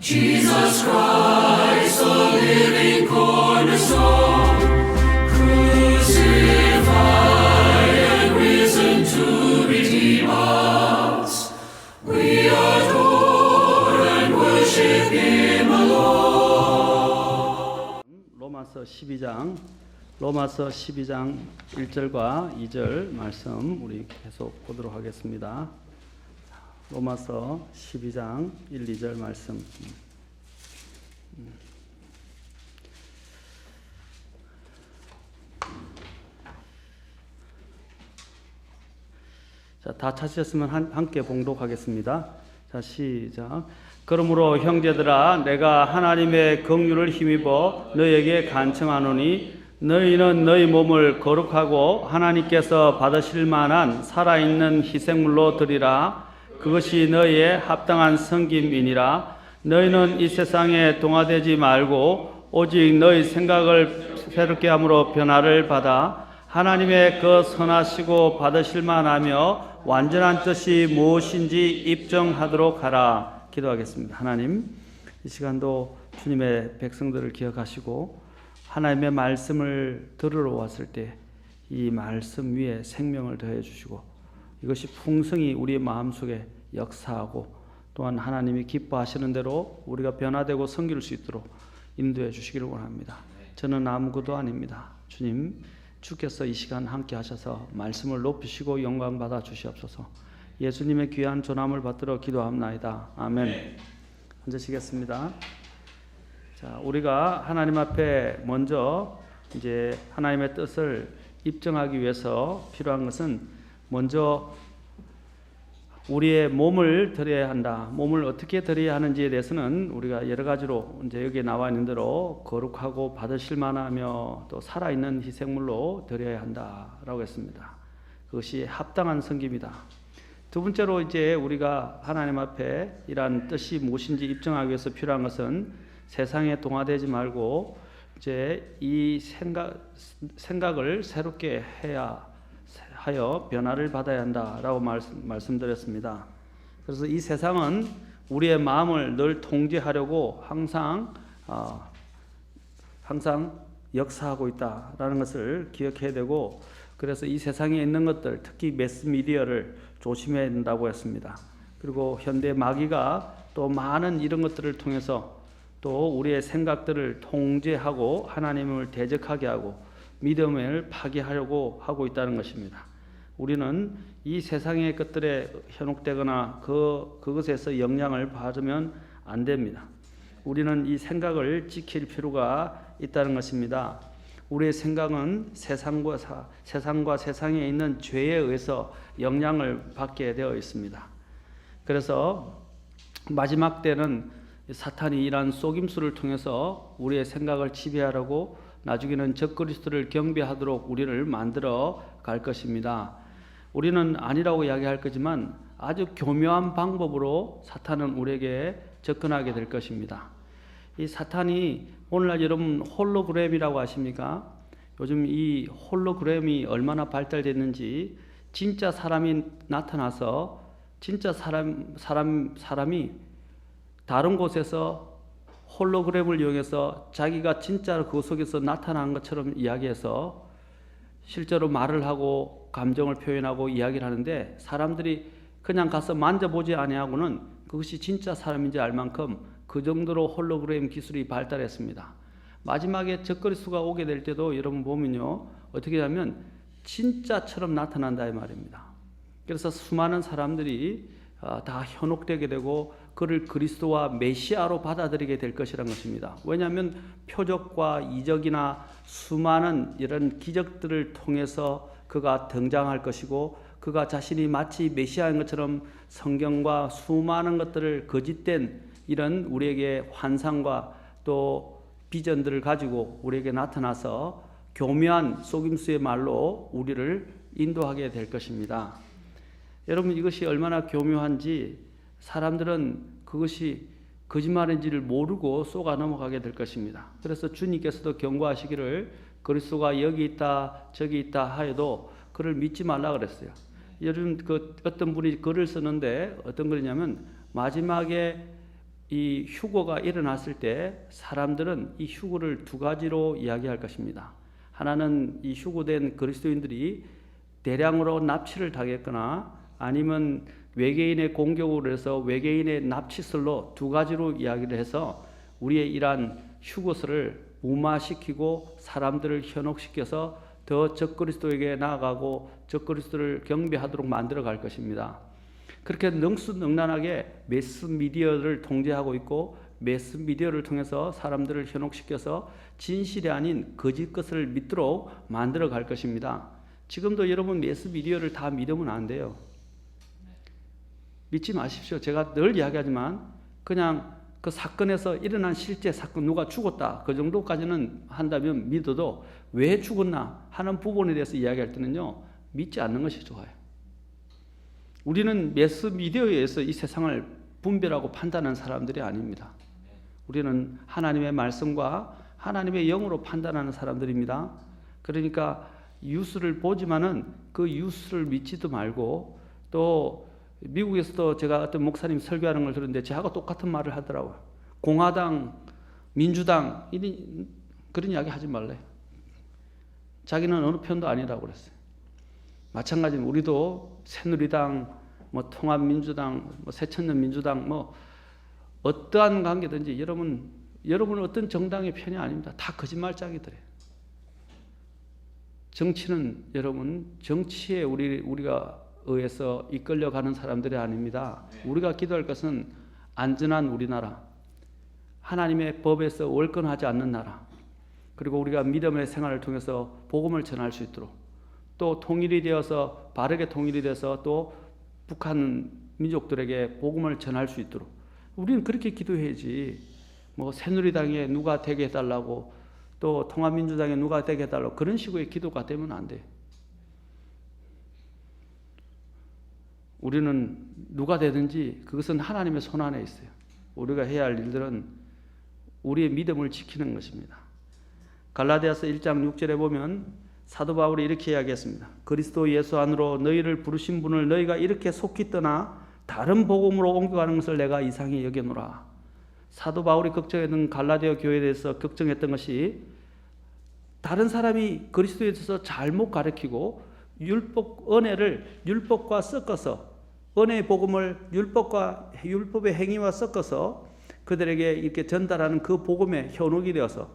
Jesus Christ, the living cornerstone, crucified and risen to redeem us. We adore and worship Him alone. 로마서 12장 1절과 2절 말씀 우리 계속 보도록 하겠습니다. 로마서 12장 1, 2절 말씀. 자, 다 찾으셨으면 함께 봉독하겠습니다. 자, 시작. 그러므로 형제들아, 내가 하나님의 긍휼을 힘입어 너희에게 간청하노니 너희는 너희 몸을 거룩하고 하나님께서 받으실 만한 살아있는 희생물로 드리라. 그것이 너희의 합당한 섬김이니라. 너희는 이 세상에 동화되지 말고 오직 너희 생각을 새롭게 함으로 변화를 받아 하나님의 그 선하시고 받으실 만하며 완전한 뜻이 무엇인지 입증하도록 하라. 기도하겠습니다. 하나님, 이 시간도 주님의 백성들을 기억하시고 하나님의 말씀을 들으러 왔을 때 이 말씀 위에 생명을 더해 주시고 이것이 풍성히 우리의 마음속에 역사하고 또한 하나님이 기뻐하시는 대로 우리가 변화되고 섬길 수 있도록 인도해 주시기를 원합니다. 저는 아무것도 아닙니다. 주님, 주께서 이 시간 함께 하셔서 말씀을 높이시고 영광 받아 주시옵소서. 예수님의 귀한 존함을 받들어 기도합나이다. 아멘. 앉으시겠습니다. 자, 우리가 하나님 앞에 먼저 이제 하나님의 뜻을 입증하기 위해서 필요한 것은 먼저 우리의 몸을 드려야 한다. 몸을 어떻게 드려야 하는지에 대해서는 우리가 여러 가지로 이제 여기에 나와 있는 대로 거룩하고 받으실 만하며 또 살아있는 희생물로 드려야 한다라고 했습니다. 그것이 합당한 섬김이다. 두 번째로 이제 우리가 하나님 앞에 이러한 뜻이 무엇인지 입증하기 위해서 필요한 것은 세상에 동화되지 말고 이제 이 생각을 새롭게 하여 변화를 받아야 한다라고 말씀드렸습니다. 그래서 이 세상은 우리의 마음을 늘 통제하려고 항상 역사하고 있다라는 것을 기억해야 되고, 그래서 이 세상에 있는 것들, 특히 매스미디어를 조심해야 된다고 했습니다. 그리고 현대 마귀가 또 많은 이런 것들을 통해서 또 우리의 생각들을 통제하고 하나님을 대적하게 하고 믿음을 파괴하려고 하고 있다는 것입니다. 우리는 이 세상의 것들에 현혹되거나 그것에서 영향을 받으면 안 됩니다. 우리는 이 생각을 지킬 필요가 있다는 것입니다. 우리의 생각은 세상과 세상에 있는 죄에 의해서 영향을 받게 되어 있습니다. 그래서 마지막 때는 사탄이 이러한 속임수를 통해서 우리의 생각을 지배하려고 나중에는 적그리스도를 경배하도록 우리를 만들어 갈 것입니다. 우리는 아니라고 이야기할 거지만 아주 교묘한 방법으로 사탄은 우리에게 접근하게 될 것입니다. 이 사탄이 오늘날 여러분 홀로그램이라고 아십니까? 요즘 이 홀로그램이 얼마나 발달됐는지 진짜 사람이 나타나서 진짜 사람이 다른 곳에서 홀로그램을 이용해서 자기가 진짜로 그 속에서 나타난 것처럼 이야기해서 실제로 말을 하고 감정을 표현하고 이야기를 하는데 사람들이 그냥 가서 만져보지 아니하고는 그것이 진짜 사람인지 알 만큼 그 정도로 홀로그램 기술이 발달했습니다. 마지막에 적그리스도가 오게 될 때도 여러분 보면요, 어떻게 하면 진짜처럼 나타난다 이 말입니다. 그래서 수많은 사람들이 다 현혹되게 되고 그를 그리스도와 메시아로 받아들이게 될 것이라는 것입니다. 왜냐하면 표적과 이적이나 수많은 이런 기적들을 통해서 그가 등장할 것이고 그가 자신이 마치 메시아인 것처럼 성경과 수많은 것들을 거짓된 이런 우리에게 환상과 또 비전들을 가지고 우리에게 나타나서 교묘한 속임수의 말로 우리를 인도하게 될 것입니다. 여러분, 이것이 얼마나 교묘한지 사람들은 그것이 거짓말인지를 모르고 쏘가 넘어가게 될 것입니다. 그래서 주님께서도 경고하시기를 그리스도가 여기 있다 저기 있다 하여도 그를 믿지 말라 그랬어요. 요즘 어떤 분이 글을 쓰는데 어떤 글이냐면 마지막에 이 휴거가 일어났을 때 사람들은 이 휴거를 두 가지로 이야기할 것입니다. 하나는 이 휴거된 그리스도인들이 대량으로 납치를 당했거나 아니면 외계인의 공격으로 해서 외계인의 납치설로 두 가지로 이야기를 해서 우리의 이러한 휴거설을 무마시키고 사람들을 현혹시켜서 더 적그리스도에게 나아가고 적그리스도를 경배하도록 만들어 갈 것입니다. 그렇게 능수능란하게 매스미디어를 통제하고 있고 매스미디어를 통해서 사람들을 현혹시켜서 진실이 아닌 거짓 것을 믿도록 만들어 갈 것입니다. 지금도 여러분 매스미디어를 다 믿으면 안 돼요. 믿지 마십시오. 제가 늘 이야기하지만 그냥 그 사건에서 일어난 실제 사건, 누가 죽었다, 그 정도까지는 한다면 믿어도 왜 죽었나 하는 부분에 대해서 이야기할 때는요, 믿지 않는 것이 좋아요. 우리는 매스미디어에 의해서 이 세상을 분별하고 판단하는 사람들이 아닙니다. 우리는 하나님의 말씀과 하나님의 영으로 판단하는 사람들입니다. 그러니까 뉴스를 보지만은 그 뉴스를 믿지도 말고, 또 미국에서도 제가 어떤 목사님 설교하는 걸 들었는데 저하고 똑같은 말을 하더라고요. 공화당, 민주당 그런 이야기 하지 말래. 자기는 어느 편도 아니라고 그랬어요. 마찬가지로 우리도 새누리당, 뭐 통합민주당, 뭐 새천년민주당, 뭐 어떠한 관계든지 여러분은 어떤 정당의 편이 아닙니다. 다 거짓말쟁이들이에요. 정치는 여러분, 정치에 우리가 의해서 이끌려가는 사람들이 아닙니다. 우리가 기도할 것은 안전한 우리나라, 하나님의 법에서 월권하지 않는 나라, 그리고 우리가 믿음의 생활을 통해서 복음을 전할 수 있도록, 또 통일이 되어서 바르게 통일이 돼서 또 북한 민족들에게 복음을 전할 수 있도록 우리는 그렇게 기도해야지. 뭐 새누리당에 누가 되게 해달라고, 또 통합민주당에 누가 되게 해달라고 그런 식의 기도가 되면 안 돼요. 우리는 누가 되든지 그것은 하나님의 손 안에 있어요. 우리가 해야 할 일들은 우리의 믿음을 지키는 것입니다. 갈라디아서 1장 6절에 보면 사도 바울이 이렇게 이야기했습니다. 그리스도 예수 안으로 너희를 부르신 분을 너희가 이렇게 속히 떠나 다른 복음으로 옮겨가는 것을 내가 이상히 여겨노라. 사도 바울이 걱정했던 갈라디아 교회에 대해서 걱정했던 것이 다른 사람이 그리스도에 대해서 잘못 가르치고 은혜를 율법과 섞어서, 은혜의 복음을 율법의 행위와 섞어서 그들에게 이렇게 전달하는 그 복음에 현혹이 되어서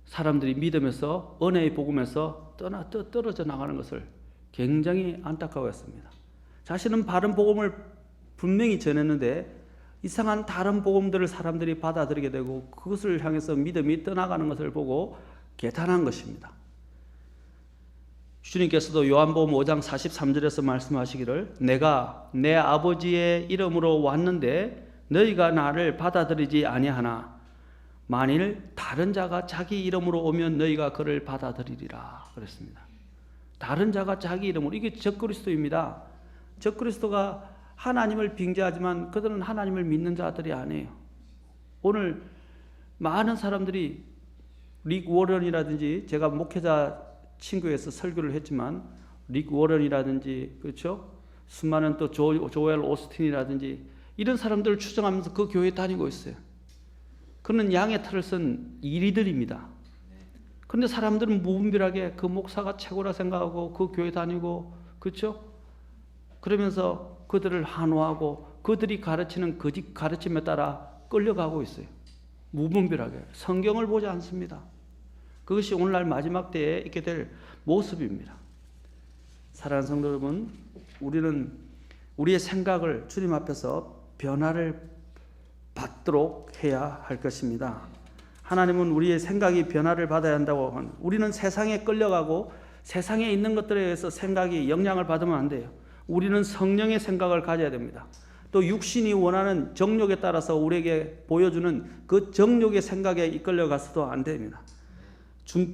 사람들이 믿음에서, 은혜의 복음에서 떨어져 나가는 것을 굉장히 안타까워했습니다. 자신은 바른 복음을 분명히 전했는데 이상한 다른 복음들을 사람들이 받아들이게 되고 그것을 향해서 믿음이 떠나가는 것을 보고 개탄한 것입니다. 주님께서도 요한복음 5장 43절에서 말씀하시기를 내가 내 아버지의 이름으로 왔는데 너희가 나를 받아들이지 아니하나 만일 다른 자가 자기 이름으로 오면 너희가 그를 받아들이리라 그랬습니다. 다른 자가 자기 이름으로, 이게 적그리스도입니다. 적그리스도가 하나님을 빙자하지만 그들은 하나님을 믿는 자들이 아니에요. 오늘 많은 사람들이 릭 워런이라든지, 제가 목회자 친구에서 설교를 했지만 릭 워런이라든지, 그렇죠? 수많은 또 조엘 오스틴이라든지 이런 사람들을 추정하면서 그 교회에 다니고 있어요. 그는 양의 털을 쓴 이리들입니다. 그런데 사람들은 무분별하게 그 목사가 최고라 생각하고 그 교회 다니고, 그렇죠? 그러면서 그들을 한호하고 그들이 가르치는 거짓 가르침에 따라 끌려가고 있어요. 무분별하게 성경을 보지 않습니다. 그것이 오늘날 마지막 때에 있게 될 모습입니다. 사랑하는 성도 여러분, 우리는 우리의 생각을 주님 앞에서 변화를 받도록 해야 할 것입니다. 하나님은 우리의 생각이 변화를 받아야 한다고 하는, 우리는 세상에 끌려가고 세상에 있는 것들에 의해서 생각이 영향을 받으면 안 돼요. 우리는 성령의 생각을 가져야 됩니다. 또 육신이 원하는 정욕에 따라서 우리에게 보여주는 그 정욕의 생각에 이끌려가서도 안 됩니다.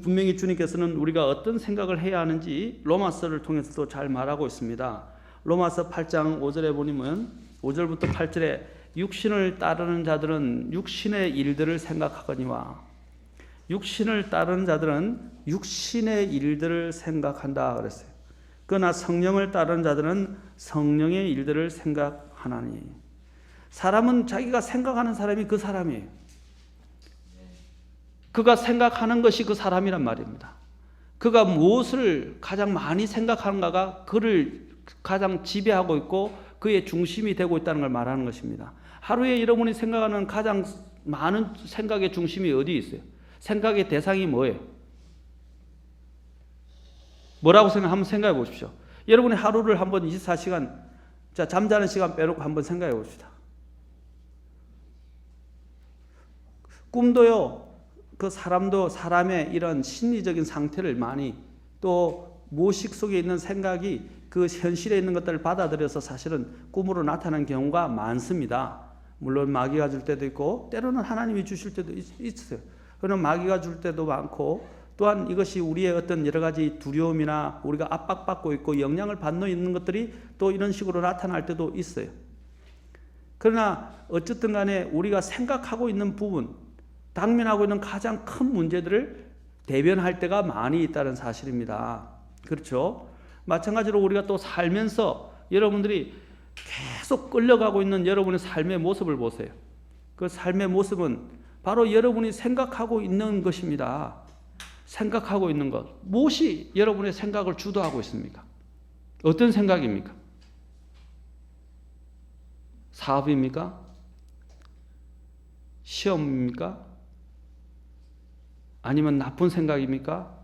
분명히 주님께서는 우리가 어떤 생각을 해야 하는지 로마서를 통해서도 잘 말하고 있습니다. 로마서 8장 5절에 보면 5절부터 8절에 육신을 따르는 자들은 육신의 일들을 생각하거니와 육신을 따르는 자들은 육신의 일들을 생각한다 그랬어요. 그러나 성령을 따르는 자들은 성령의 일들을 생각하나니. 사람은 자기가 생각하는 사람이 그 사람이에요. 그가 생각하는 것이 그 사람이란 말입니다. 그가 무엇을 가장 많이 생각하는가가 그를 가장 지배하고 있고 그의 중심이 되고 있다는 걸 말하는 것입니다. 하루에 여러분이 생각하는 가장 많은 생각의 중심이 어디 있어요? 생각의 대상이 뭐예요? 뭐라고 한번 생각해 보십시오. 여러분이 하루를 한번 24시간, 자, 잠자는 시간 빼놓고 한번 생각해 봅시다. 꿈도요, 그 사람도 사람의 이런 심리적인 상태를 많이 또 무의식 속에 있는 생각이 그 현실에 있는 것들을 받아들여서 사실은 꿈으로 나타나는 경우가 많습니다. 물론 마귀가 줄 때도 있고 때로는 하나님이 주실 때도 있어요. 그러나 마귀가 줄 때도 많고 또한 이것이 우리의 어떤 여러 가지 두려움이나 우리가 압박받고 있고 영향을 받고 있는 것들이 또 이런 식으로 나타날 때도 있어요. 그러나 어쨌든 간에 우리가 생각하고 있는 부분, 당면하고 있는 가장 큰 문제들을 대변할 때가 많이 있다는 사실입니다. 그렇죠? 마찬가지로 우리가 또 살면서 여러분들이 계속 끌려가고 있는 여러분의 삶의 모습을 보세요. 그 삶의 모습은 바로 여러분이 생각하고 있는 것입니다. 생각하고 있는 것. 무엇이 여러분의 생각을 주도하고 있습니까? 어떤 생각입니까? 사업입니까? 시험입니까? 아니면 나쁜 생각입니까?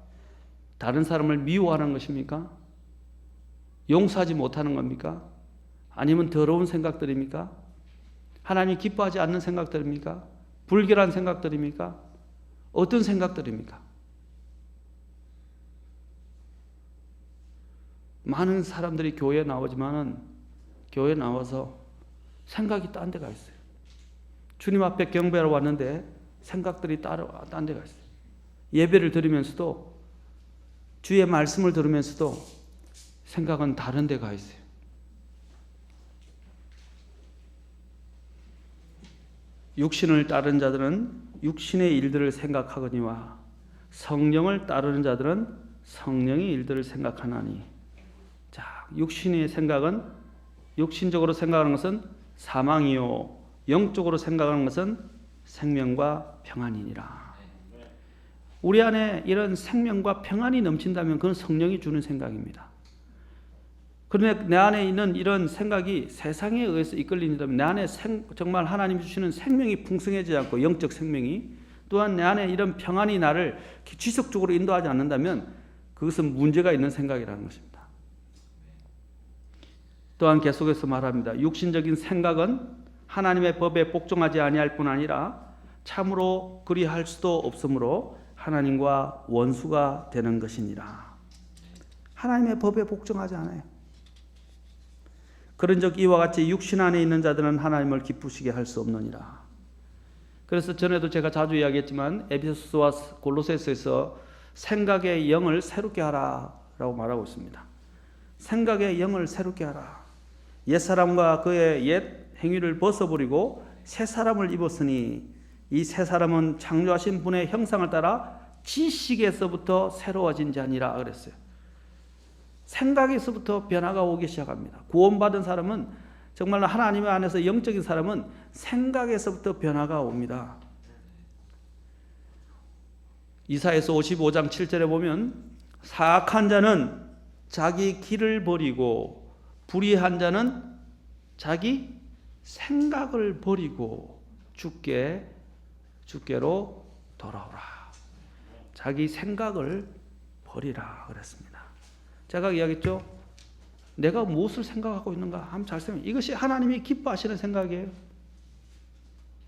다른 사람을 미워하는 것입니까? 용서하지 못하는 겁니까? 아니면 더러운 생각들입니까? 하나님이 기뻐하지 않는 생각들입니까? 불결한 생각들입니까? 어떤 생각들입니까? 많은 사람들이 교회에 나오지만은 교회에 나와서 생각이 딴 데가 있어요. 주님 앞에 경배하러 왔는데 생각들이 딴 데가 있어요. 예배를 드리면서도 주의 말씀을 들으면서도 생각은 다른 데가 있어요. 육신을 따르는 자들은 육신의 일들을 생각하거니와 성령을 따르는 자들은 성령의 일들을 생각하나니. 자, 육신의 생각은 육신적으로 생각하는 것은 사망이요 영적으로 생각하는 것은 생명과 평안이니라. 우리 안에 이런 생명과 평안이 넘친다면 그건 성령이 주는 생각입니다. 그런데 내 안에 있는 이런 생각이 세상에 의해서 이끌린다면 내 안에 정말 하나님이 주시는 생명이 풍성해지지 않고 영적 생명이 또한 내 안에 이런 평안이 나를 지속적으로 인도하지 않는다면 그것은 문제가 있는 생각이라는 것입니다. 또한 계속해서 말합니다. 육신적인 생각은 하나님의 법에 복종하지 아니할 뿐 아니라 참으로 그리할 수도 없으므로 하나님과 원수가 되는 것이니라. 하나님의 법에 복종하지 않아요. 그런즉 이와 같이 육신 안에 있는 자들은 하나님을 기쁘시게 할 수 없느니라. 그래서 전에도 제가 자주 이야기했지만 에베소서와 골로새서에서 생각의 영을 새롭게 하라라고 말하고 있습니다. 생각의 영을 새롭게 하라. 옛사람과 그의 옛 행위를 벗어버리고 새 사람을 입었으니 이 새 사람은 창조하신 분의 형상을 따라 지식에서부터 새로워진 자니라 그랬어요. 생각에서부터 변화가 오기 시작합니다. 구원받은 사람은 정말 하나님 안에서 영적인 사람은 생각에서부터 변화가 옵니다. 이사야서 55장 7절에 보면 사악한 자는 자기 길을 버리고 불의한 자는 자기 생각을 버리고 주께로 돌아오라. 자기 생각을 버리라 그랬습니다. 제가 이야기했죠. 내가 무엇을 생각하고 있는가 한번 잘 생각해. 이것이 하나님이 기뻐하시는 생각이에요.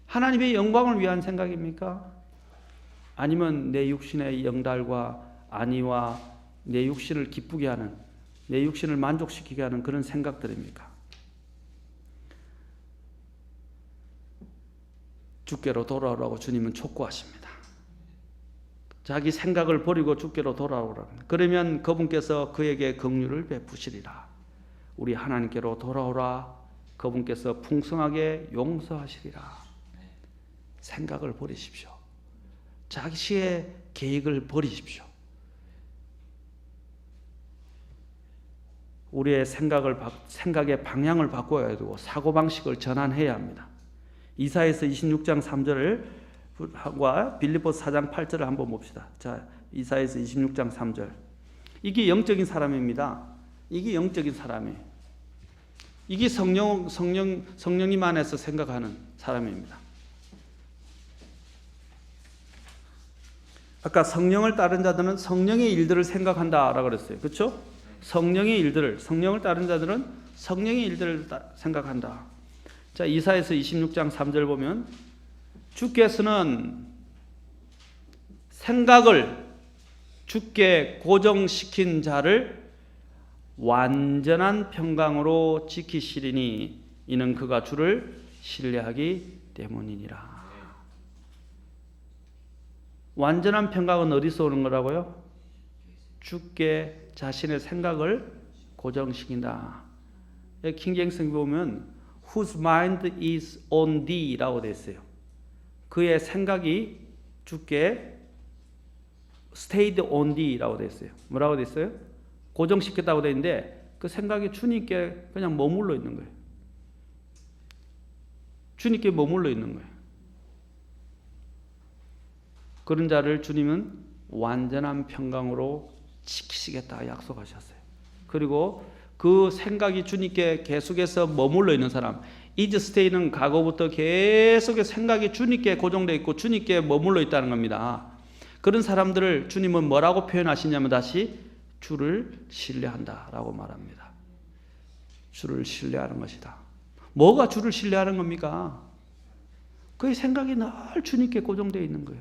하나님의 영광을 위한 생각입니까? 아니면 내 육신의 영달과 안위와 내 육신을 기쁘게 하는, 내 육신을 만족시키게 하는 그런 생각들입니까? 주께로 돌아오라고 주님은 촉구하십니다. 자기 생각을 버리고 주께로 돌아오라. 그러면 그분께서 그에게 긍휼을 베푸시리라. 우리 하나님께로 돌아오라. 그분께서 풍성하게 용서하시리라. 생각을 버리십시오. 자기의 계획을 버리십시오. 우리의 생각의 방향을 바꿔야 되고 사고방식을 전환해야 합니다. 이사야서 26장 3절과 빌립보서 4장 8절을 한번 봅시다. 자, 이사야서 26장 3절. 이게 영적인 사람입니다. 이게 영적인 사람이에요. 이게 성령님 안에서 생각하는 사람입니다. 아까 성령을 따른 자들은 성령의 일들을 생각한다라고 그랬어요. 그렇죠? 성령을 따른 자들은 성령의 일들을 생각한다. 자, 이사야서 26장 3절 보면 주께서는 생각을 주께 고정시킨 자를 완전한 평강으로 지키시리니 이는 그가 주를 신뢰하기 때문이니라. 완전한 평강은 어디서 오는 거라고요? 주께 자신의 생각을 고정시킨다. 킹제임스 보면 whose mind is on thee라고 되어 있어요. 그의 생각이 주께 stayed on thee라고 되어 있어요. 뭐라고 되어 있어요? 고정시켰다고 되어 있는데 그 생각이 주님께 그냥 머물러 있는 거예요. 주님께 머물러 있는 거예요. 그런 자를 주님은 완전한 평강으로 지키시겠다 약속하셨어요. 그리고 그 생각이 주님께 계속해서 머물러 있는 사람, is stay는 과거부터 계속해서 생각이 주님께 고정되어 있고 주님께 머물러 있다는 겁니다. 그런 사람들을 주님은 뭐라고 표현하시냐면 다시 주를 신뢰한다라고 말합니다. 주를 신뢰하는 것이다. 뭐가 주를 신뢰하는 겁니까? 그의 생각이 늘 주님께 고정되어 있는 거예요.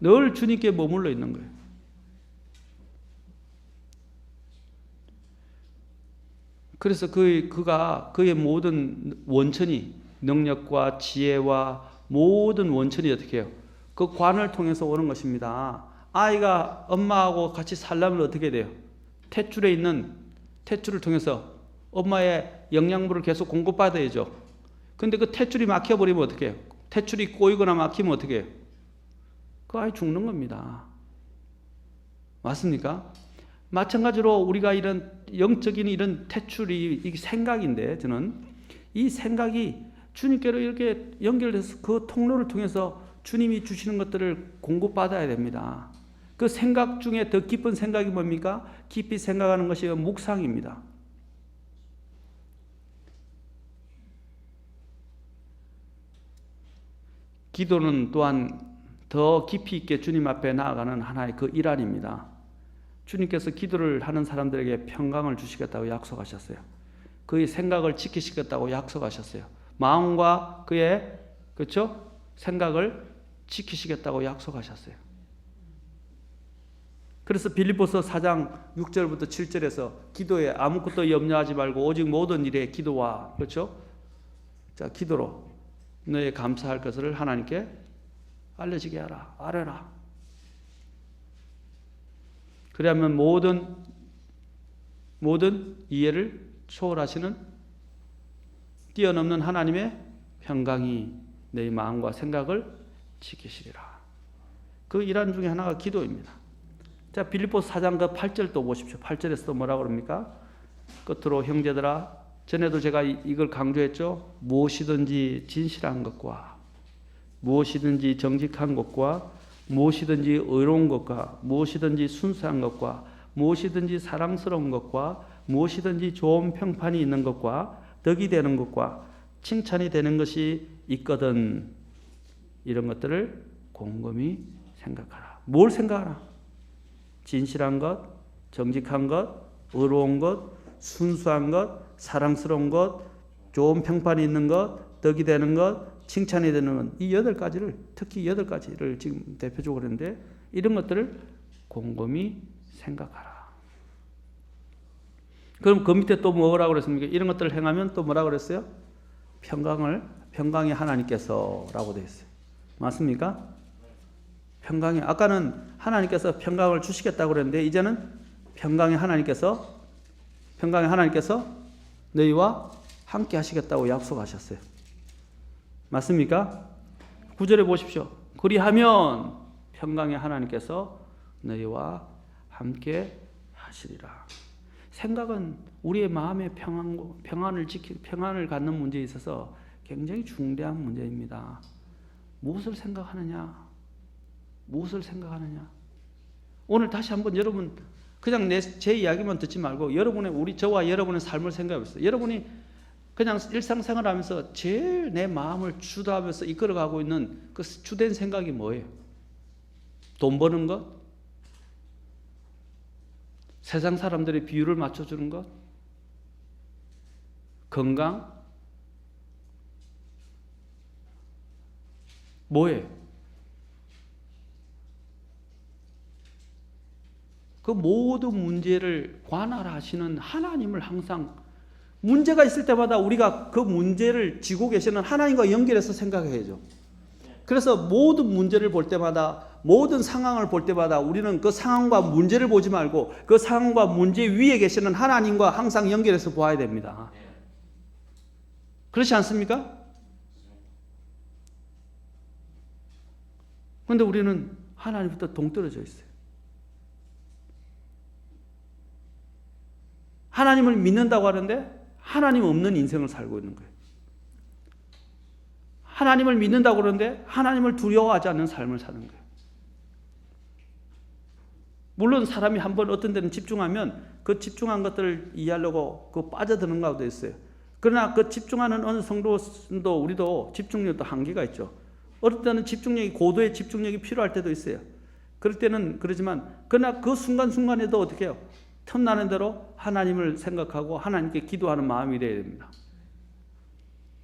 늘 주님께 머물러 있는 거예요. 그래서 그의 모든 원천이 능력과 지혜와 모든 원천이 어떻게 해요? 그 관을 통해서 오는 것입니다. 아이가 엄마하고 같이 살려면 어떻게 돼요? 탯줄에 있는 탯줄을 통해서 엄마의 영양분을 계속 공급받아야죠. 근데 그 탯줄이 막혀버리면 어떻게 해요? 탯줄이 꼬이거나 막히면 어떻게 해요? 그 아이 죽는 겁니다. 맞습니까? 마찬가지로 우리가 이런 영적인 이런 탯줄이 이게 생각인데 저는 이 생각이 주님께로 이렇게 연결돼서 그 통로를 통해서 주님이 주시는 것들을 공급받아야 됩니다. 그 생각 중에 더 깊은 생각이 뭡니까? 깊이 생각하는 것이 묵상입니다. 기도는 또한 더 깊이 있게 주님 앞에 나아가는 하나의 그 일환입니다. 주님께서 기도를 하는 사람들에게 평강을 주시겠다고 약속하셨어요. 그의 생각을 지키시겠다고 약속하셨어요. 마음과 그의 그렇죠? 생각을 지키시겠다고 약속하셨어요. 그래서 빌립보서 4장 6절부터 7절에서 기도에 아무것도 염려하지 말고 오직 모든 일에 기도와 그렇죠? 자, 기도로 너의 감사할 것을 하나님께 알려지게 하라. 아뢰라. 그래야만 모든 이해를 초월하시는 뛰어넘는 하나님의 평강이 내 마음과 생각을 지키시리라. 그 일환 중에 하나가 기도입니다. 자, 빌립보서 4장 그 8절 또 보십시오. 8절에서 또 뭐라고 그럽니까? 끝으로 형제들아, 전에도 제가 이걸 강조했죠. 무엇이든지 진실한 것과 무엇이든지 정직한 것과 무엇이든지 의로운 것과 무엇이든지 순수한 것과 무엇이든지 사랑스러운 것과 무엇이든지 좋은 평판이 있는 것과 덕이 되는 것과 칭찬이 되는 것이 있거든 이런 것들을 곰곰이 생각하라. 뭘 생각하라? 진실한 것, 정직한 것, 의로운 것, 순수한 것, 사랑스러운 것, 좋은 평판이 있는 것, 덕이 되는 것, 칭찬이 되는 것, 이 8가지를 특히 8가지를 지금 대표적으로 했는데 이런 것들을 곰곰이 생각하라. 그럼 그 밑에 또 뭐라고 그랬습니까? 이런 것들을 행하면 또 뭐라고 그랬어요? 평강이 하나님께서라고 되어 있어요. 맞습니까? 평강이 아까는 하나님께서 평강을 주시겠다고 그랬는데 이제는 평강의 하나님께서 너희와 함께 하시겠다고 약속하셨어요. 맞습니까? 9절에 보십시오. 그리하면 평강의 하나님께서 너희와 함께 하시리라. 생각은 우리의 마음의 평안을 갖는 문제에 있어서 굉장히 중대한 문제입니다. 무엇을 생각하느냐? 무엇을 생각하느냐? 오늘 다시 한번 여러분 그냥 제 이야기만 듣지 말고 저와 여러분의 삶을 생각해 보세요. 여러분이 그냥 일상생활하면서 제일 내 마음을 주도하면서 이끌어가고 있는 그 주된 생각이 뭐예요? 돈 버는 것? 세상 사람들의 비율을 맞춰주는 것? 건강? 뭐예요? 그 모든 문제를 관할하시는 하나님을 항상 문제가 있을 때마다 우리가 그 문제를 지고 계시는 하나님과 연결해서 생각해야죠. 그래서 모든 문제를 볼 때마다 모든 상황을 볼 때마다 우리는 그 상황과 문제를 보지 말고 그 상황과 문제 위에 계시는 하나님과 항상 연결해서 보아야 됩니다. 그렇지 않습니까? 그런데 우리는 하나님부터 동떨어져 있어요. 하나님을 믿는다고 하는데 하나님 없는 인생을 살고 있는 거예요. 하나님을 믿는다고 그러는데 하나님을 두려워하지 않는 삶을 사는 거예요. 물론 사람이 한번 어떤 데는 집중하면 그 집중한 것들을 이해하려고 그 빠져드는 것도 있어요. 그러나 그 집중하는 어느 정도 우리도 집중력도 한계가 있죠. 어떨 때는 고도의 집중력이 필요할 때도 있어요. 그럴 때는 그러지만 그러나 그 순간순간에도 어떻게 해요? 틈나는 대로 하나님을 생각하고 하나님께 기도하는 마음이 되어야 됩니다.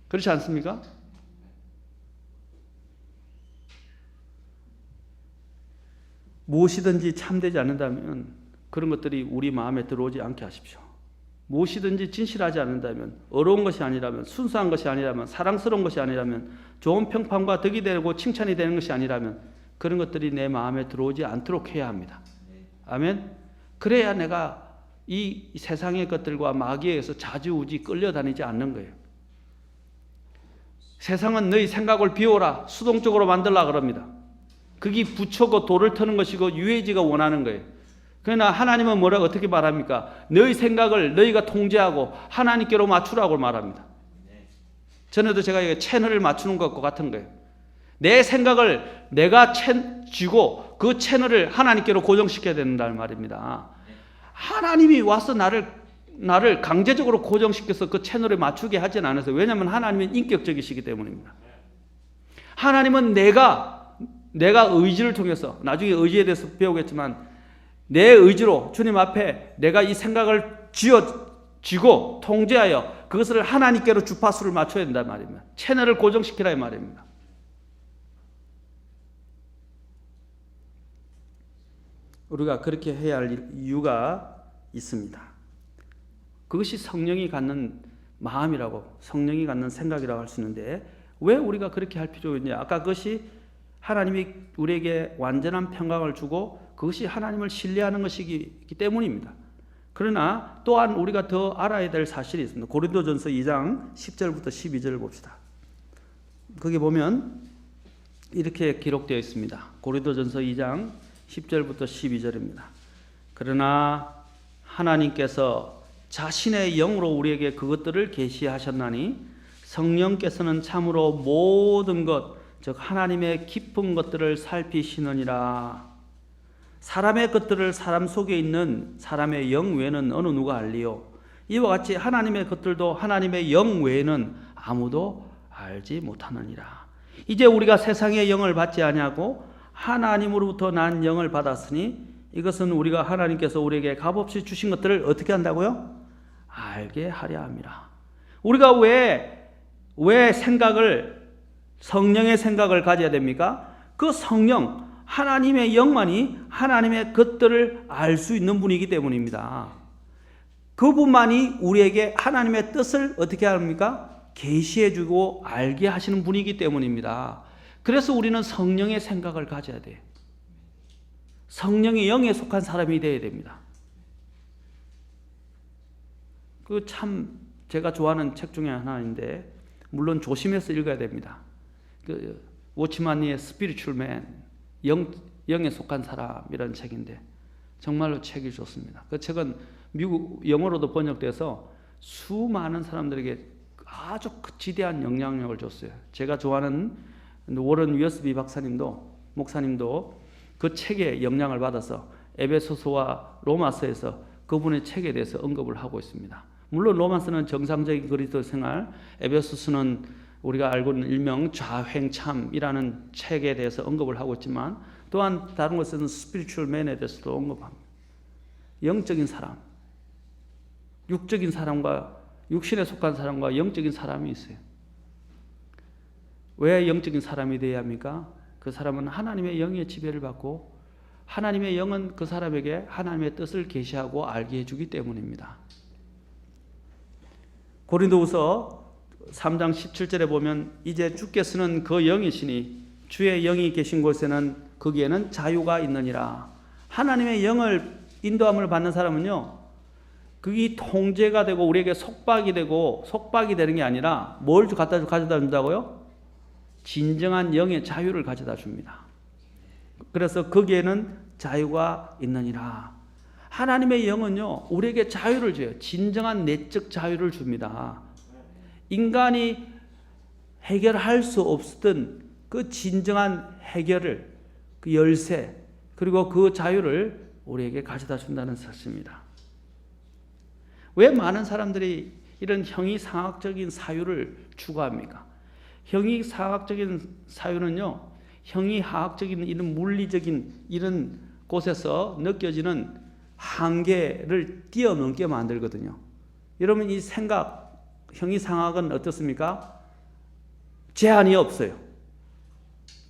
그렇지 않습니까? 무엇이든지 참되지 않는다면 그런 것들이 우리 마음에 들어오지 않게 하십시오. 무엇이든지 진실하지 않는다면, 어려운 것이 아니라면, 순수한 것이 아니라면, 사랑스러운 것이 아니라면, 좋은 평판과 덕이 되고 칭찬이 되는 것이 아니라면 그런 것들이 내 마음에 들어오지 않도록 해야 합니다. 아멘. 그래야 내가 이 세상의 것들과 마귀에 의해서 좌지우지 끌려다니지 않는 거예요. 세상은 너희 생각을 비워라, 수동적으로 만들라 그럽니다. 그게 부처고 돌을 터는 것이고 유해지가 원하는 거예요. 그러나 하나님은 뭐라고 어떻게 말합니까? 너희 생각을 너희가 통제하고 하나님께로 맞추라고 말합니다. 전에도 제가 채널을 맞추는 것과 같은 거예요. 내 생각을 내가 쥐고 그 채널을 하나님께로 고정시켜야 된다는 말입니다. 하나님이 와서 나를 강제적으로 고정시켜서 그 채널에 맞추게 하진 않아서, 왜냐하면 하나님은 인격적이시기 때문입니다. 하나님은 내가 의지를 통해서, 나중에 의지에 대해서 배우겠지만, 내 의지로 주님 앞에 내가 이 생각을 쥐고 통제하여 그것을 하나님께로 주파수를 맞춰야 된단 말입니다. 채널을 고정시키라 이 말입니다. 우리가 그렇게 해야 할 이유가 있습니다. 그것이 성령이 갖는 마음이라고, 성령이 갖는 생각이라고 할 수 있는데, 왜 우리가 그렇게 할 필요가 있냐? 아까 그것이 하나님이 우리에게 완전한 평강을 주고 그것이 하나님을 신뢰하는 것이기 때문입니다. 그러나 또한 우리가 더 알아야 될 사실이 있습니다. 고린도전서 2장 10절부터 12절을 봅시다. 거기 보면 이렇게 기록되어 있습니다. 고린도전서 2장 10절부터 12절입니다. 그러나 하나님께서 자신의 영으로 우리에게 그것들을 계시하셨나니 성령께서는 참으로 모든 것, 즉 하나님의 깊은 것들을 살피시느니라. 사람의 것들을 사람 속에 있는 사람의 영 외에는 어느 누가 알리요. 이와 같이 하나님의 것들도 하나님의 영 외에는 아무도 알지 못하느니라. 이제 우리가 세상의 영을 받지 아니하고 하나님으로부터 난 영을 받았으니 이것은 우리가 하나님께서 우리에게 값없이 주신 것들을 어떻게 한다고요? 알게 하려 함이라. 우리가 왜 성령의 생각을 가져야 됩니까? 그 성령, 하나님의 영만이 하나님의 것들을 알 수 있는 분이기 때문입니다. 그분만이 우리에게 하나님의 뜻을 어떻게 합니까? 계시해주고 알게 하시는 분이기 때문입니다. 그래서 우리는 성령의 생각을 가져야 돼요. 성령의 영에 속한 사람이 되어야 됩니다. 그 참 제가 좋아하는 책 중에 하나인데, 물론 조심해서 읽어야 됩니다. 그 워치만니의 스피리추얼 맨, 영에 속한 사람이라는 책인데 정말로 책이 좋습니다. 그 책은 미국 영어로도 번역돼서 수많은 사람들에게 아주 지대한 영향력을 줬어요. 제가 좋아하는 워런 웨슬비 목사님도 그 책에 영향을 받아서 에베소서와 로마서에서 그분의 책에 대해서 언급을 하고 있습니다. 물론 로마서는 정상적인 그리스도 생활, 에베소서는 우리가 알고 있는 일명 좌횡참이라는 책에 대해서 언급을 하고 있지만 또한 다른 곳에서는 스피리추얼 맨에 대해서도 언급합니다. 영적인 사람, 육적인 사람과 육신에 속한 사람과 영적인 사람이 있어요. 왜 영적인 사람이 되어야 합니까? 그 사람은 하나님의 영의 지배를 받고 하나님의 영은 그 사람에게 하나님의 뜻을 계시하고 알게 해주기 때문입니다. 고린도후서 3장 17절에 보면 이제 주께서는 그 영이시니 주의 영이 계신 곳에는 거기에는 자유가 있느니라. 하나님의 영을 인도함을 받는 사람은요, 그게 통제가 되고 우리에게 속박이 되는 게 아니라 뭘 가져다 준다고요? 진정한 영의 자유를 가져다 줍니다. 그래서 거기에는 자유가 있느니라. 하나님의 영은요, 우리에게 자유를 줘요. 진정한 내적 자유를 줍니다. 인간이 해결할 수 없었던 그 진정한 해결을, 그 열쇠, 그리고 그 자유를 우리에게 가져다 준다는 사실입니다. 왜 많은 사람들이 이런 형이상학적인 사유를 추구합니까? 형이상학적인 사유는요, 형이하학적인 이런 물리적인 이런 곳에서 느껴지는 한계를 뛰어넘게 만들거든요. 여러분, 이 생각, 형이상학은 어떻습니까? 제한이 없어요.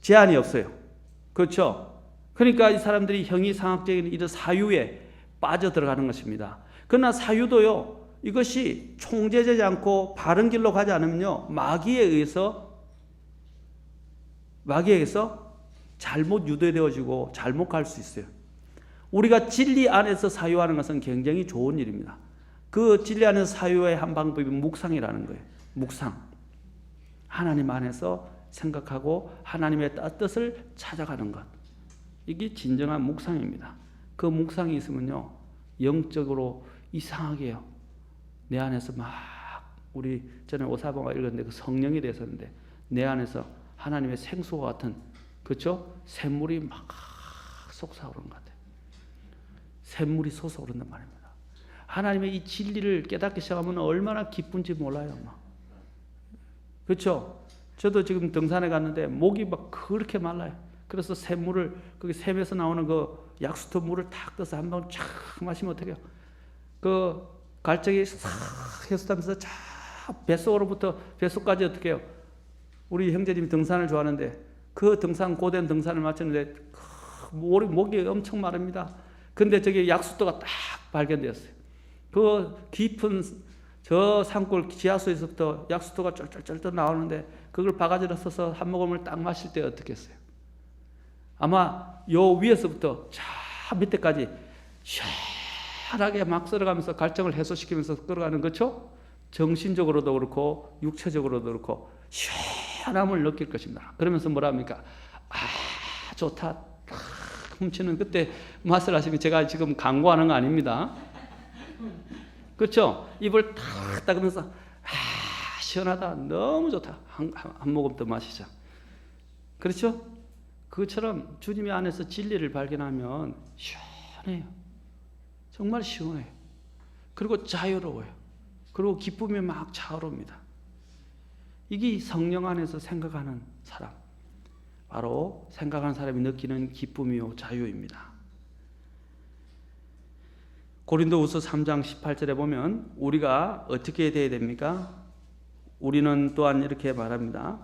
제한이 없어요. 그렇죠? 그러니까 이 사람들이 형이상학적인 이런 사유에 빠져들어가는 것입니다. 그러나 사유도요, 이것이 총재되지 않고 바른 길로 가지 않으면요, 마귀에 의해서 잘못 유도되어지고 잘못 갈 수 있어요. 우리가 진리 안에서 사유하는 것은 굉장히 좋은 일입니다. 그 진리 안에서 사유의 한 방법이 묵상이라는 거예요. 묵상. 하나님 안에서 생각하고 하나님의 뜻을 찾아가는 것. 이게 진정한 묵상입니다. 그 묵상이 있으면요, 영적으로 이상하게요, 내 안에서 막 저는 오사봉가 읽었는데 그 성령이 되었는데 내 안에서 하나님의 생수와 같은, 그렇죠? 샘물이 막 솟아오르는 것 같아요. 샘물이 솟아오른단 말입니다. 하나님의 이 진리를 깨닫기 시작하면 얼마나 기쁜지 몰라요. 그렇죠? 저도 지금 등산에 갔는데 목이 막 그렇게 말라요. 그래서 샘물을, 거기 샘에서 나오는 그 약수터 물을 탁 떠서 한 방울 쫙 마시면 어떡해요? 그 갈증이 싹 해소되면서 쫙 뱃속까지 어떻게 해요? 우리 형제님이 등산을 좋아하는데 그 고된 등산을 마쳤는데 목이 엄청 마릅니다. 근데 저기 약수도가 딱 발견되었어요. 그 깊은 저 산골 지하수에서부터 약수도가 쫄쫄쫄 나오는데 그걸 바가지로 써서 한 모금을 딱 마실 때 어떻겠어요? 아마 요 위에서부터 저 밑에까지 시원하게 막 쓸어가면서 갈증을 해소시키면서 끌어가는 거죠? 정신적으로도 그렇고 육체적으로도 그렇고 시원함을 느낄 것입니다. 그러면서 뭐라 합니까? 아, 좋다. 훔치는 그때 맛을 하시면 제가 지금 광고하는 거 아닙니다. 그렇죠? 입을 탁 닦으면서 아, 시원하다. 너무 좋다. 한 모금 더 마시자. 그렇죠? 그것처럼 주님의 안에서 진리를 발견하면 시원해요. 정말 시원해요. 그리고 자유로워요. 그리고 기쁨이 막 차오릅니다. 이게 성령 안에서 생각하는 사람, 바로 생각하는 사람이 느끼는 기쁨이요 자유입니다. 고린도후서 3장 18절에 보면 우리가 어떻게 돼야 됩니까? 우리는 또한 이렇게 말합니다.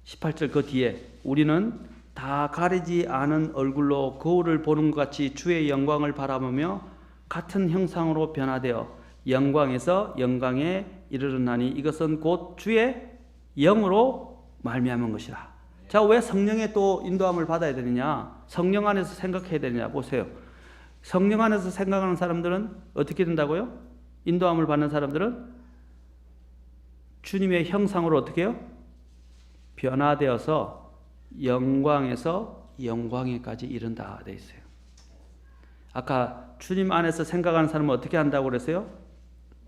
18절 그 뒤에 우리는 다 가리지 않은 얼굴로 거울을 보는 것 같이 주의 영광을 바라보며 같은 형상으로 변화되어 영광에서 영광에 이르르나니 이것은 곧 주의 영으로 말미암은 것이라. 자, 왜 성령의 또 인도함을 받아야 되느냐? 성령 안에서 생각해야 되느냐? 보세요. 성령 안에서 생각하는 사람들은 어떻게 된다고요? 인도함을 받는 사람들은 주님의 형상으로 어떻게 해요? 변화되어서 영광에서 영광에까지 이른다 돼 있어요. 아까 주님 안에서 생각하는 사람은 어떻게 한다고 그랬어요?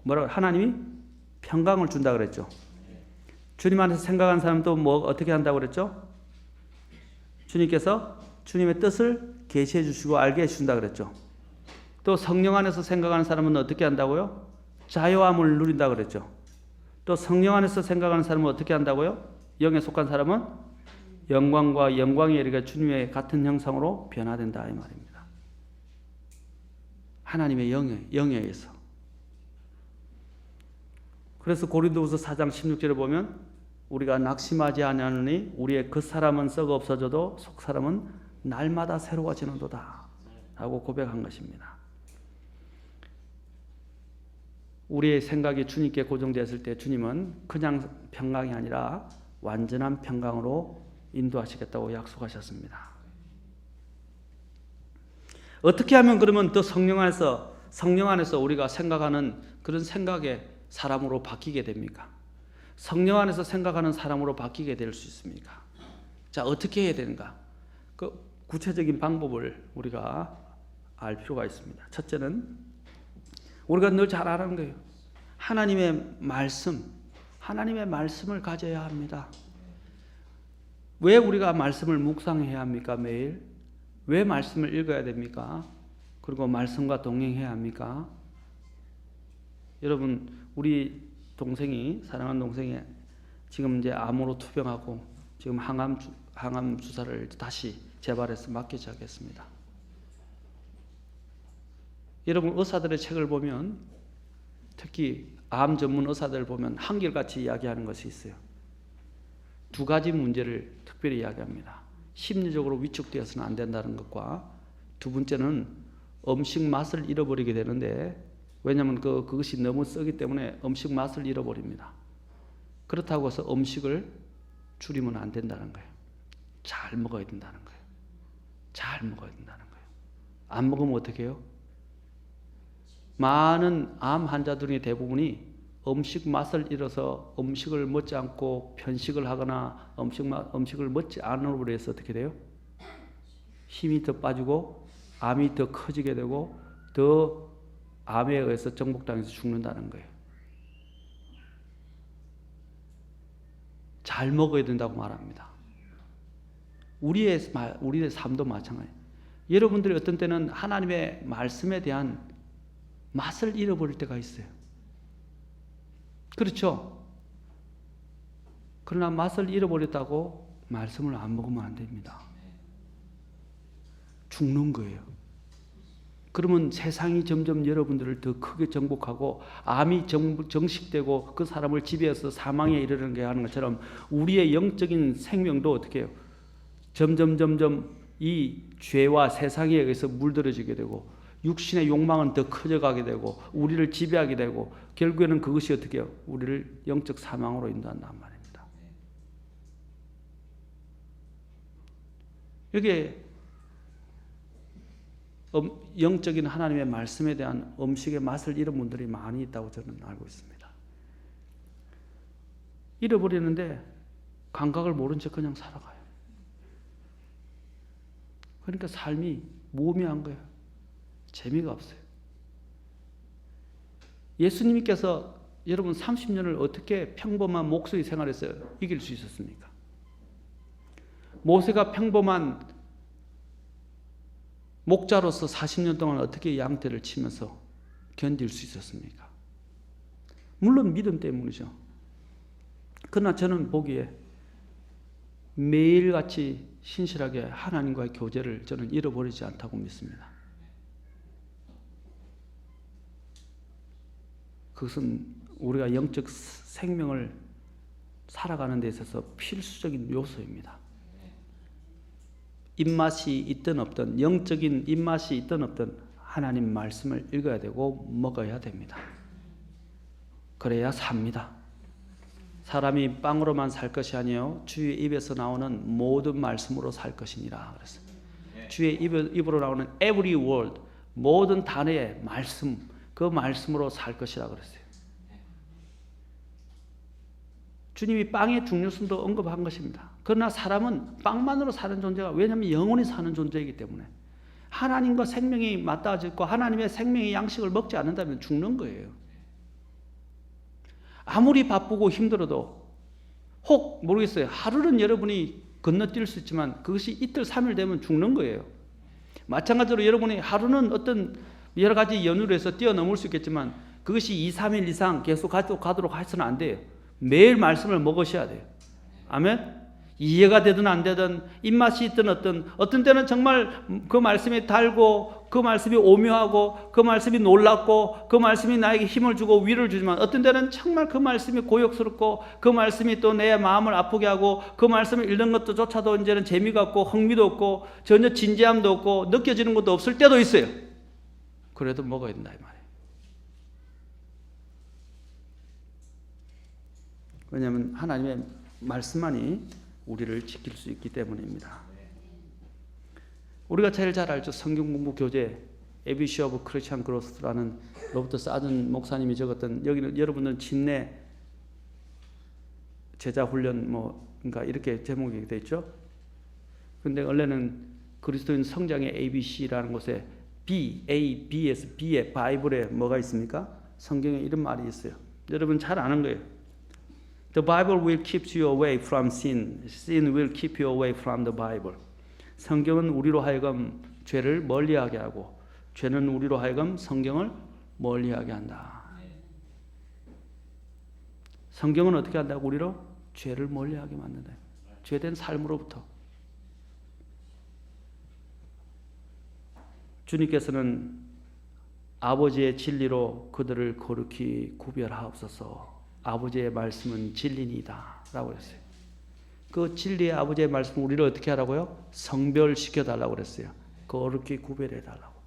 뭐라고? 하나님이 평강을 준다 그랬죠. 주님 안에서 생각하는 사람도 뭐 어떻게 한다고 그랬죠? 주님께서 주님의 뜻을 계시해 주시고 알게 해준다 그랬죠. 또 성령 안에서 생각하는 사람은 어떻게 한다고요? 자유함을 누린다 그랬죠. 또 성령 안에서 생각하는 사람은 어떻게 한다고요? 영에 속한 사람은 영광과 영광에 이르게 주님의 같은 형상으로 변화된다 이 말입니다. 하나님의 영에 의해서. 그래서 고린도후서 4장 16절에 보면 우리가 낙심하지 아니하노니 우리의 그 사람은 썩어 없어져도 속 사람은 날마다 새로워지는도다 하고 고백한 것입니다. 우리의 생각이 주님께 고정되었을 때 주님은 그냥 평강이 아니라 완전한 평강으로 인도하시겠다고 약속하셨습니다. 어떻게 하면 그러면 또 성령 안에서 우리가 생각하는 그런 생각의 사람으로 바뀌게 됩니까? 성령 안에서 생각하는 사람으로 바뀌게 될 수 있습니까? 자, 어떻게 해야 되는가? 그 구체적인 방법을 우리가 알 필요가 있습니다. 첫째는 우리가 늘 잘 아는 거예요. 하나님의 말씀을 가져야 합니다. 왜 우리가 말씀을 묵상해야 합니까? 매일? 왜 말씀을 읽어야 됩니까? 그리고 말씀과 동행해야 합니까? 여러분, 우리 사랑하는 동생이 지금 이제 암으로 투병하고 지금 항암 주사를 다시 재발해서 맞기 시작했습니다. 여러분, 의사들의 책을 보면 특히 암 전문 의사들 보면 한결같이 이야기하는 것이 있어요. 두 가지 문제를 특별히 이야기합니다. 심리적으로 위축되어서는 안 된다는 것과 두 번째는 음식 맛을 잃어버리게 되는데 왜냐하면 그것이 너무 쓰기 때문에 음식 맛을 잃어버립니다. 그렇다고 해서 음식을 줄이면 안 된다는 거예요. 잘 먹어야 된다는 거예요. 잘 먹어야 된다는 거예요. 안 먹으면 어떻게 해요? 많은 암 환자들의 대부분이 음식 맛을 잃어서 음식을 먹지 않고 편식을 하거나 음식을 먹지 않으므로 해서 어떻게 돼요? 힘이 더 빠지고 암이 더 커지게 되고 더 암에 의해서 정복당해서 죽는다는 거예요. 잘 먹어야 된다고 말합니다. 우리의 삶도 마찬가지예요. 여러분들이 어떤 때는 하나님의 말씀에 대한 맛을 잃어버릴 때가 있어요. 그렇죠? 그러나 맛을 잃어버렸다고 말씀을 안 먹으면 안 됩니다. 죽는 거예요. 그러면 세상이 점점 여러분들을 더 크게 정복하고 암이 정식되고 그 사람을 지배해서 사망에 이르는 게 하는 것처럼 우리의 영적인 생명도 어떻게 해요? 점점 이 죄와 세상에 의해서 물들어지게 되고 육신의 욕망은 더 커져가게 되고 우리를 지배하게 되고 결국에는 그것이 어떻게 해요? 우리를 영적 사망으로 인도한단 말입니다. 여기에 영적인 하나님의 말씀에 대한 음식의 맛을 잃은 분들이 많이 있다고 저는 알고 있습니다. 잃어버리는데 감각을 모른 채 그냥 살아가요. 그러니까 삶이 무의미한 거예요. 재미가 없어요. 예수님께서 여러분 30년을 어떻게 평범한 목수의 생활에서 이길 수 있었습니까? 모세가 평범한 목자로서 40년 동안 어떻게 양떼를 치면서 견딜 수 있었습니까? 물론 믿음 때문이죠. 그러나 저는 보기에 매일같이 신실하게 하나님과의 교제를 저는 잃어버리지 않다고 믿습니다. 그것은 우리가 영적 생명을 살아가는 데 있어서 필수적인 요소입니다. 입맛이 있든 없든 영적인 입맛이 있든 없든 하나님 말씀을 읽어야 되고 먹어야 됩니다. 그래야 삽니다. 사람이 빵으로만 살 것이 아니요 주의 입에서 나오는 모든 말씀으로 살 것이니라 그랬어요. 주의 입으로 나오는 every word, 모든 단어의 말씀, 그 말씀으로 살 것이라 그랬어요. 주님이 빵의 중요성도 언급한 것입니다. 그러나 사람은 빵만으로 사는 존재가 왜냐하면 영원히 사는 존재이기 때문에 하나님과 생명이 맞닿아졌고 하나님의 생명의 양식을 먹지 않는다면 죽는 거예요. 아무리 바쁘고 힘들어도 혹 모르겠어요. 하루는 여러분이 건너뛸 수 있지만 그것이 이틀 3일 되면 죽는 거예요. 마찬가지로 여러분이 하루는 어떤 여러 가지 연유로 해서 뛰어넘을 수 있겠지만 그것이 2, 3일 이상 계속 가도록 해서는 안 돼요. 매일 말씀을 먹으셔야 돼요. 아멘? 이해가 되든 안 되든 입맛이 있든 어떤 때는 정말 그 말씀이 달고 그 말씀이 오묘하고 그 말씀이 놀랍고 그 말씀이 나에게 힘을 주고 위를 주지만 어떤 때는 정말 그 말씀이 고역스럽고 그 말씀이 또 내 마음을 아프게 하고 그 말씀을 읽는 것조차도 이제는 재미가 없고 흥미도 없고 전혀 진지함도 없고 느껴지는 것도 없을 때도 있어요. 그래도 먹어야 된다 이 말이에요. 왜냐하면 하나님의 말씀만이 우리를 지킬 수 있기 때문입니다. 우리가 제일 잘 알죠. 성경 공부 교재 에비시 오브 크리스천 그로스라는 로버트 사든 목사님이 적었던, 여기는 여러분들은 진내 제자 훈련 그러니까 이렇게 제목이 되어 있죠. 근데 원래는 그리스도인 성장의 ABC라는 곳에 BABS B에 바이블에 뭐가 있습니까? 성경에 이런 말이 있어요. 여러분 잘 아는 거예요. The Bible will keep you away from sin. Sin will keep you away from the Bible. 성경은 우리로 하여금 죄를 멀리하게 하고 죄는 우리로 하여금 성경을 멀리하게 한다. 성경은 어떻게 한다고? 우리로 죄를 멀리하게 만든다. 죄된 삶으로부터. 주님께서는 아버지의 진리로 그들을 거룩히 구별하옵소서. 아버지의 말씀은 진리니이다 라고 했어요. 그 진리의 아버지의 말씀을 우리를 어떻게 하라고요? 성별시켜 달라고 그랬어요. 거룩히 구별해 달라고.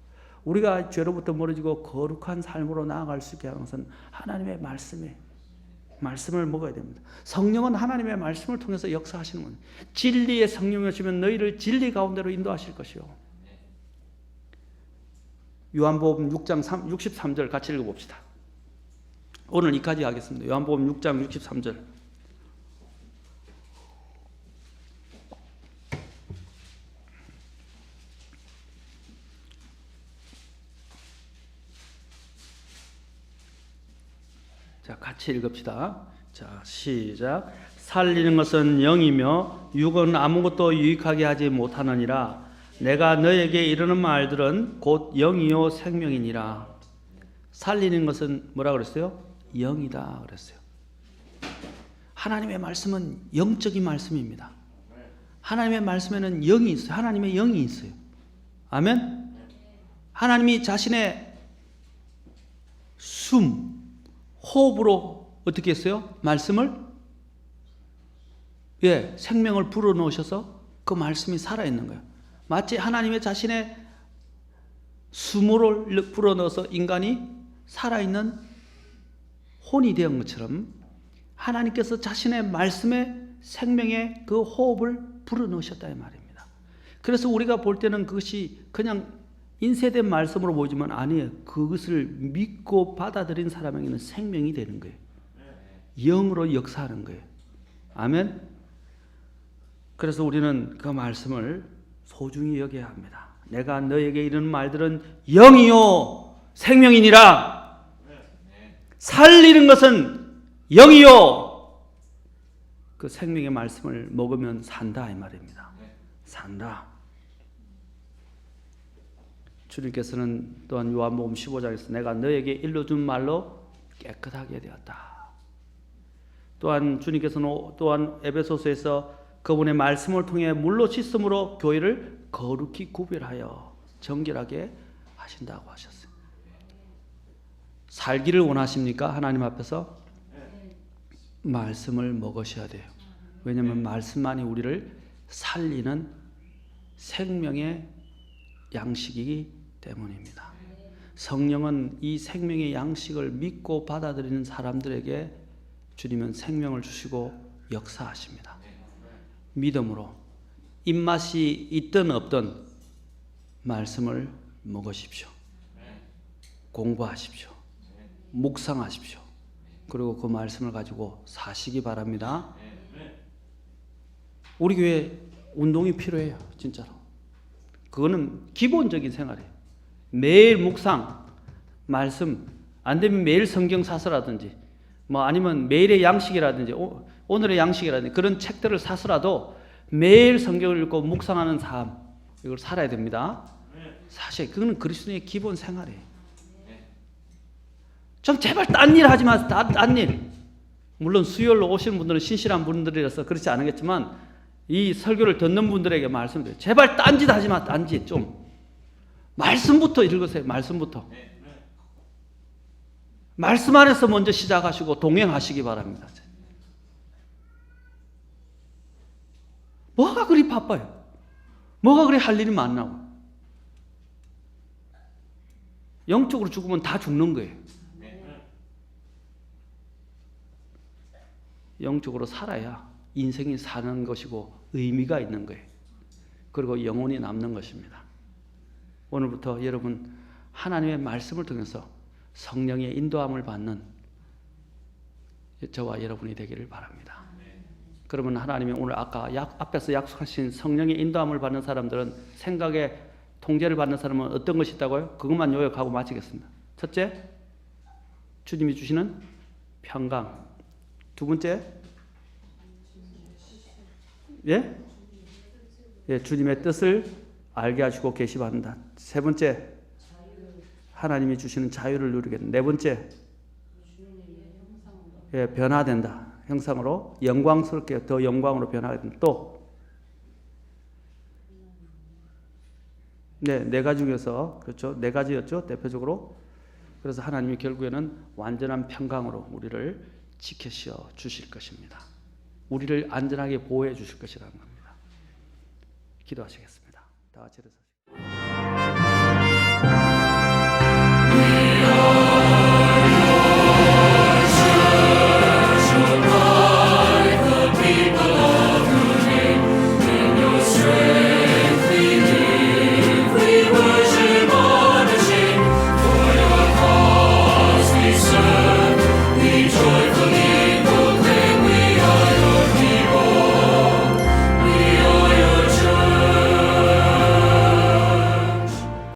우리가 죄로부터 멀어지고 거룩한 삶으로 나아갈 수 있게 하는 것은 하나님의 말씀을 먹어야 됩니다. 성령은 하나님의 말씀을 통해서 역사하시는 겁니다. 진리의 성령이시면 너희를 진리 가운데로 인도하실 것이요. 요한복음 6장 63절 같이 읽어봅시다. 오늘 이까지 하겠습니다. 요한복음 6장 63절. 자, 같이 읽읍시다. 자, 시작. 살리는 것은 영이며 육은 아무것도 유익하게 하지 못하느니라. 내가 너에게 이르는 말들은 곧 영이요 생명이니라. 살리는 것은 뭐라 그랬어요? 영이다 그랬어요. 하나님의 말씀은 영적인 말씀입니다. 하나님의 말씀에는 영이 있어요. 하나님의 영이 있어요. 아멘. 하나님이 자신의 호흡으로 어떻게 했어요? 말씀을 생명을 불어넣으셔서 그 말씀이 살아있는 거예요. 마치 하나님의 자신의 숨을 불어넣어서 인간이 살아있는 혼이 된 것처럼 하나님께서 자신의 말씀에 생명의 그 호흡을 불어넣으셨다 이 말입니다. 그래서 우리가 볼 때는 그것이 그냥 인쇄된 말씀으로 보이지만 아니에요. 그것을 믿고 받아들인 사람에게는 생명이 되는 거예요. 영으로 역사하는 거예요. 아멘. 그래서 우리는 그 말씀을 소중히 여겨야 합니다. 내가 너에게 이르는 말들은 영이요 생명이니라. 살리는 것은 영이요. 그 생명의 말씀을 먹으면 산다 이 말입니다. 산다. 주님께서는 또한 요한복음 15장에서 내가 너에게 일러준 말로 깨끗하게 되었다. 또한 주님께서는 또한 에베소서에서 그분의 말씀을 통해 물로 씻음으로 교회를 거룩히 구별하여 정결하게 하신다고 하셨어요. 살기를 원하십니까? 하나님 앞에서? 말씀을 먹으셔야 돼요. 왜냐하면 말씀만이 우리를 살리는 생명의 양식이기 때문입니다. 성령은 이 생명의 양식을 믿고 받아들이는 사람들에게 주님은 생명을 주시고 역사하십니다. 믿음으로 입맛이 있든 없든 말씀을 먹으십시오. 공부하십시오. 묵상하십시오. 그리고 그 말씀을 가지고 사시기 바랍니다. 우리 교회 운동이 필요해요. 진짜로. 그거는 기본적인 생활이에요. 매일 묵상, 말씀, 안 되면 매일 성경 사서라든지 뭐 아니면 매일의 양식이라든지 오늘의 양식이라든지 그런 책들을 사서라도 매일 성경을 읽고 묵상하는 삶, 이걸 살아야 됩니다. 사실 그거는 그리스도인의 기본 생활이에요. 좀 제발 딴 일 하지 마세요. 딴 일. 물론 수요일로 오시는 분들은 신실한 분들이라서 그렇지 않겠지만 이 설교를 듣는 분들에게 말씀드려요. 제발 딴짓 하지 마. 딴짓 좀. 말씀부터 읽으세요. 말씀부터. 말씀 안에서 먼저 시작하시고 동행하시기 바랍니다. 뭐가 그리 바빠요? 뭐가 그리 할 일이 많나고? 영적으로 죽으면 다 죽는 거예요. 영적으로 살아야 인생이 사는 것이고 의미가 있는 거예요. 그리고 영혼이 남는 것입니다. 오늘부터 여러분 하나님의 말씀을 통해서 성령의 인도함을 받는 저와 여러분이 되기를 바랍니다. 그러면 하나님이 오늘 아까 앞에서 약속하신 성령의 인도함을 받는 사람들은 생각의 통제를 받는 사람은 어떤 것이 있다고요? 그것만 요약하고 마치겠습니다. 첫째, 주님이 주시는 평강. 두 번째, 주님의 뜻을 알게 하시고 계시받는다. 세 번째, 하나님이 주시는 자유를 누리겠다. 네 번째, 변화된다. 형상으로 영광스럽게 더 영광으로 변하게 된다. 또 네 가지 중에서 그렇죠. 네 가지였죠. 대표적으로. 그래서 하나님이 결국에는 완전한 평강으로 우리를 지키셔 주실 것입니다. 우리를 안전하게 보호해 주실 것이라는 겁니다. 기도하시겠습니다. 다 같이 일어서시죠.